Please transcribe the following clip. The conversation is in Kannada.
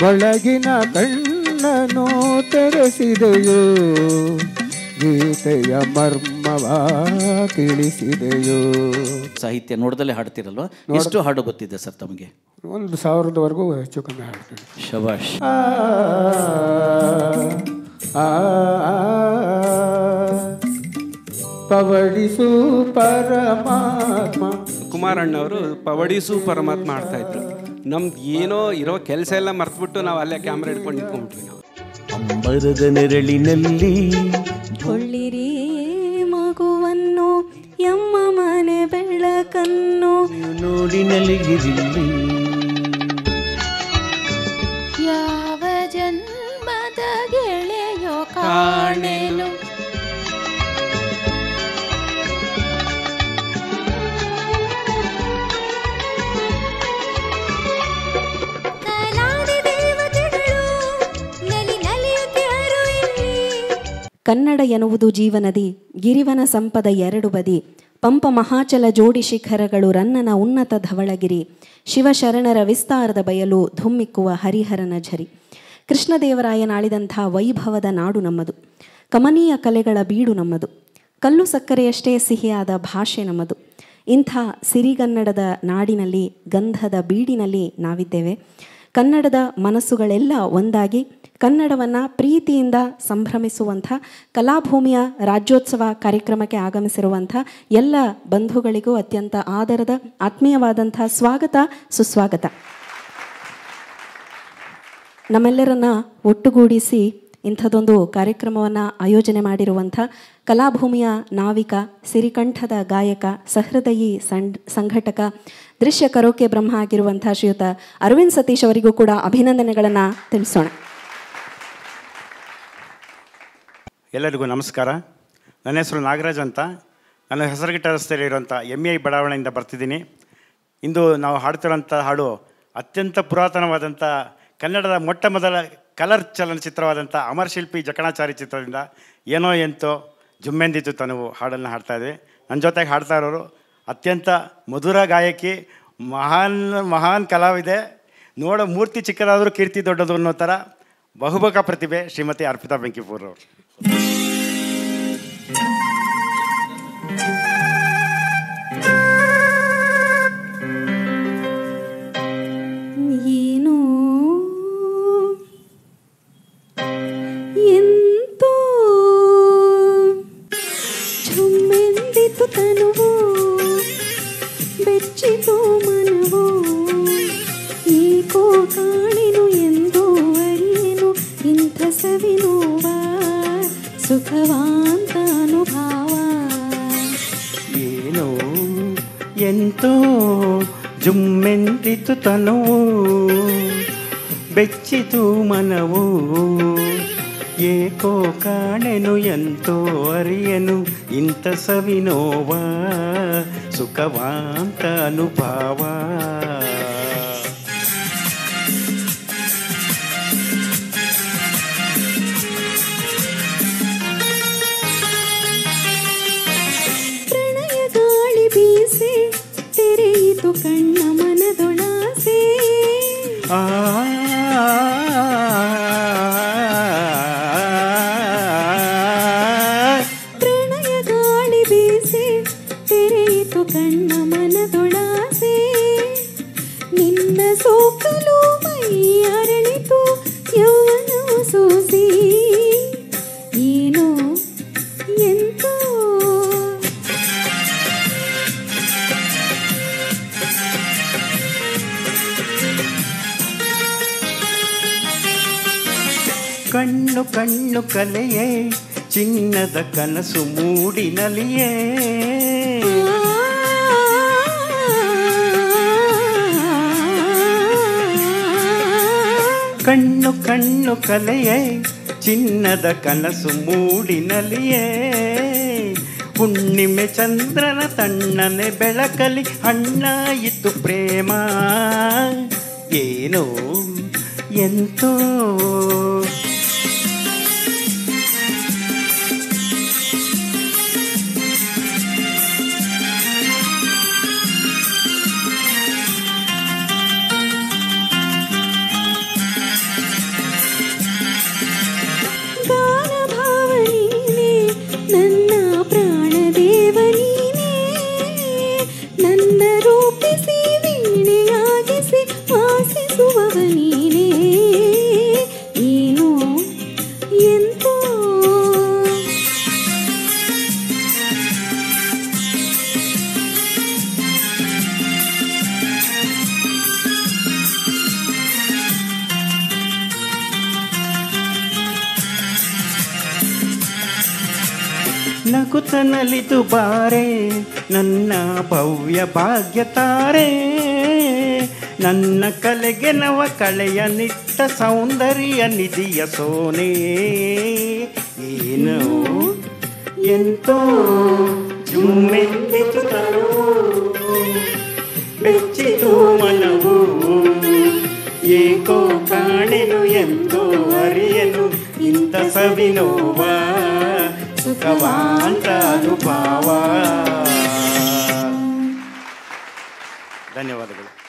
ಒಳಗಿನ ಕಣ್ಣನು ತೆರೆಸಿದೆಯೋ, ಗೀತೆಯ ಮರ್ಮವ ತಿಳಿಸಿದೆಯೋ. ಸಾಹಿತ್ಯ ನೋಡ್ದಲ್ಲೇ ಹಾಡ್ತಿರಲ್ವ? ಎಷ್ಟು ಹಾಡು ಗೊತ್ತಿದೆ ಸರ್ ತಮಗೆ? 1000ವರೆಗೂ ಹೆಚ್ಚು ಕಮ್ಮಿ ಹಾಡ್ತೀನಿ. ಶಬಾಷ್. ಪವಡಿಸು ಪರಮಾತ್ಮ. ಕುಮಾರಣ್ಣವರು ಪವಡಿಸು ಪರಮಾತ್ಮ ಆಡ್ತಾ ಇದ್ರು. ನಮ್ದು ಏನೋ ಇರೋ ಕೆಲಸ ಎಲ್ಲ ಮರ್ತ್ಬಿಟ್ಟು ನಾವು ಅಲ್ಲೇ ಕ್ಯಾಮ್ರಾ ಹಿಡ್ಕೊಂಡು ನಿಂತ್ಕೊಂಡ್ಬಿಟ್ವಿ. ನಾವು ಅಂಬರದ ನೆರಳಿನಲ್ಲಿ ಕೊಳ್ಳಿರಿ ಮಗುವನ್ನು ಎಮ್ಮ ಮನೆ ಬೆಳಕನ್ನು ನೋಡಿ ನಲಿಗಿರಿಲ್ಲಿ. ಯಾವ ಜನ್ಮದ ಗೆಳೆಯೋ ಕಾಣೆನು. ಕನ್ನಡ ಎನ್ನುವುದು ಜೀವನದಿ, ಗಿರಿವನ ಸಂಪದ 2 ಬದಿ. ಪಂಪ ಮಹಾಚಲ ಜೋಡಿ ಶಿಖರಗಳು ರನ್ನನ ಉನ್ನತ ಧವಳಗಿರಿ. ಶಿವಶರಣರ ವಿಸ್ತಾರದ ಬಯಲು ಧುಮ್ಮಿಕ್ಕುವ ಹರಿಹರನ ಝರಿ. ಕೃಷ್ಣದೇವರಾಯನಾಳಿದಂಥ ವೈಭವದ ನಾಡು ನಮ್ಮದು. ಕಮನೀಯ ಕಲೆಗಳ ಬೀಡು ನಮ್ಮದು. ಕಲ್ಲು ಸಕ್ಕರೆಯಷ್ಟೇ ಸಿಹಿಯಾದ ಭಾಷೆ ನಮ್ಮದು. ಇಂಥ ಸಿರಿಗನ್ನಡದ ನಾಡಿನಲ್ಲಿ, ಗಂಧದ ಬೀಡಿನಲ್ಲಿ ನಾವಿದ್ದೇವೆ. ಕನ್ನಡದ ಮನಸ್ಸುಗಳೆಲ್ಲ ಒಂದಾಗಿ ಕನ್ನಡವನ್ನು ಪ್ರೀತಿಯಿಂದ ಸಂಭ್ರಮಿಸುವಂಥ ಕಲಾಭೂಮಿಯ ರಾಜ್ಯೋತ್ಸವ ಕಾರ್ಯಕ್ರಮಕ್ಕೆ ಆಗಮಿಸಿರುವಂಥ ಎಲ್ಲ ಬಂಧುಗಳಿಗೂ ಅತ್ಯಂತ ಆದರದ ಆತ್ಮೀಯವಾದಂಥ ಸ್ವಾಗತ, ಸುಸ್ವಾಗತ. ನಮ್ಮೆಲ್ಲರನ್ನ ಒಟ್ಟುಗೂಡಿಸಿ ಇಂಥದ್ದೊಂದು ಕಾರ್ಯಕ್ರಮವನ್ನು ಆಯೋಜನೆ ಮಾಡಿರುವಂಥ ಕಲಾಭೂಮಿಯ ನಾವಿಕ, ಸಿರಿಕಂಠದ ಗಾಯಕ, ಸಹೃದಯಿ ಸಂಘಟಕ, ದೃಶ್ಯ ಕರೋಕೆ ಬ್ರಹ್ಮ ಆಗಿರುವಂಥ ಶ್ರೀಯುತ ಅರವಿಂದ್ ಸತೀಶ್ ಅವರಿಗೂ ಕೂಡ ಅಭಿನಂದನೆಗಳನ್ನು ತಿಳಿಸೋಣ. ಎಲ್ಲರಿಗೂ ನಮಸ್ಕಾರ. ನನ್ನ ಹೆಸರು ನಾಗರಾಜ್ ಅಂತ. ನಾನು ಹೆಸರುಘಟ್ಟ ರಸ್ತೆಯಲ್ಲಿ ಇರುವಂಥ MEI ಬಡಾವಣೆಯಿಂದ ಬರ್ತಿದ್ದೀನಿ. ಇಂದು ನಾವು ಹಾಡ್ತಿರೋಂಥ ಹಾಡು ಅತ್ಯಂತ ಪುರಾತನವಾದಂಥ ಕನ್ನಡದ ಮೊಟ್ಟ ಮೊದಲ ಕಲರ್ ಚಲನಚಿತ್ರವಾದಂಥ ಅಮರಶಿಲ್ಪಿ ಜಕಣಾಚಾರಿ ಚಿತ್ರದಿಂದ ಏನೋ ಎಂತೋ ಜುಮ್ಮೆಂದಿತು ತನುವು ಹಾಡನ್ನು ಹಾಡ್ತಾಯಿದ್ವಿ. ನನ್ನ ಜೊತೆಗೆ ಹಾಡ್ತಾ ಇರೋರು ಅತ್ಯಂತ ಮಧುರ ಗಾಯಕಿ, ಮಹಾನ್ ಕಲಾವಿದೆ, ನೋಡೋ ಮೂರ್ತಿ ಚಿಕ್ಕದಾದರೂ ಕೀರ್ತಿ ದೊಡ್ಡದು ಅನ್ನೋ ಥರ ಬಹುಮುಖ ಪ್ರತಿಭೆ ಶ್ರೀಮತಿ ಅರ್ಪಿತಾ ಬೆಂಕಿಪುರ್ ಅವರು. ಏನೋ ಎಂತೋ ಜುಮ್ಮೆಂದಿತು ತನುವು, ಬೆಚ್ಚಿತು ಮನವೋ, ಏಕೋ ಕಾಣೆನು ಎಂದೋ ಅರಿಯೆನು ಇಂಥ ಸವಿನೋವ ಸುಖವಾಂತ ಅನುಭವ. ಏನೋ ಎಂತೋ ಜುಮ್ಮೆಂದಿತು ತನುವು, ಬೆಚ್ಚಿತು ಮನವು, ಏಕೋ ಕಾಣೆನು ಎಂತೋ ಅರಿಯನು ಇಂಥ ಸವಿನೋವ ಸುಖವಾಂತ ಅನುಭವ. ಪ್ರಣಯ ಗಾಳಿ ಬೀಸೆ ತೆರೆಯಿತು ಕಣ್ಣ ಮನದೊಳಾಸೆ. ಪ್ರಣಯ ಗಾಳಿ ಬೀಸೆ ತೆರೆಯಿತು ಕಣ್ಣ ಮನದೊಳಾಸೆ. ನಿನ್ನ ಸೋಕಲು ಮೈ ಅರಳಿತು ಯೌವನ ಸೂಸಿ. ಏನೋ ಎಂತೋ ಕಣ್ಣು ಕಣ್ಣು ಕಲೆಯೇ ಚಿನ್ನದ ಕನಸು ಮೂಡಿನಲಿಯೇ. ಕಣ್ಣು ಕಣ್ಣು ಕಲೆಯೇ ಚಿನ್ನದ ಕನಸು ಮೂಡಿನಲಿಯೇ. ಹುಣ್ಣಿಮೆ ಚಂದ್ರನ ತಣ್ಣನೆ ಬೆಳಕಲಿ ಹಣ್ಣಾಯಿತು ಪ್ರೇಮ. ಏನೋ ಎಂತೋ ನಗುತ್ತನಲಿದು ಬಾರೆ ನನ್ನ ಭವ್ಯ ಭಾಗ್ಯ ತಾರೆ, ನನ್ನ ಕಲೆಗೆ ನವ ಕಳೆಯ ನಿಟ್ಟ ಸೌಂದರ್ಯ ನಿಧಿಯ ಸೋನೆ. ಏನು ಎಂತೋ ಜುಮ್ಮೆಂದಿತು ತರು, ಬೆಚ್ಚಿತು ಮನವು ಏಕೋ ಕಾಣೆನು ಎಂತೋ ಅರಿಯನು ಇಂಥ ಸವಿನೋವ ಸುಖವಾಂತ ಅನುಭವ. ಧನ್ಯವಾದಗಳು.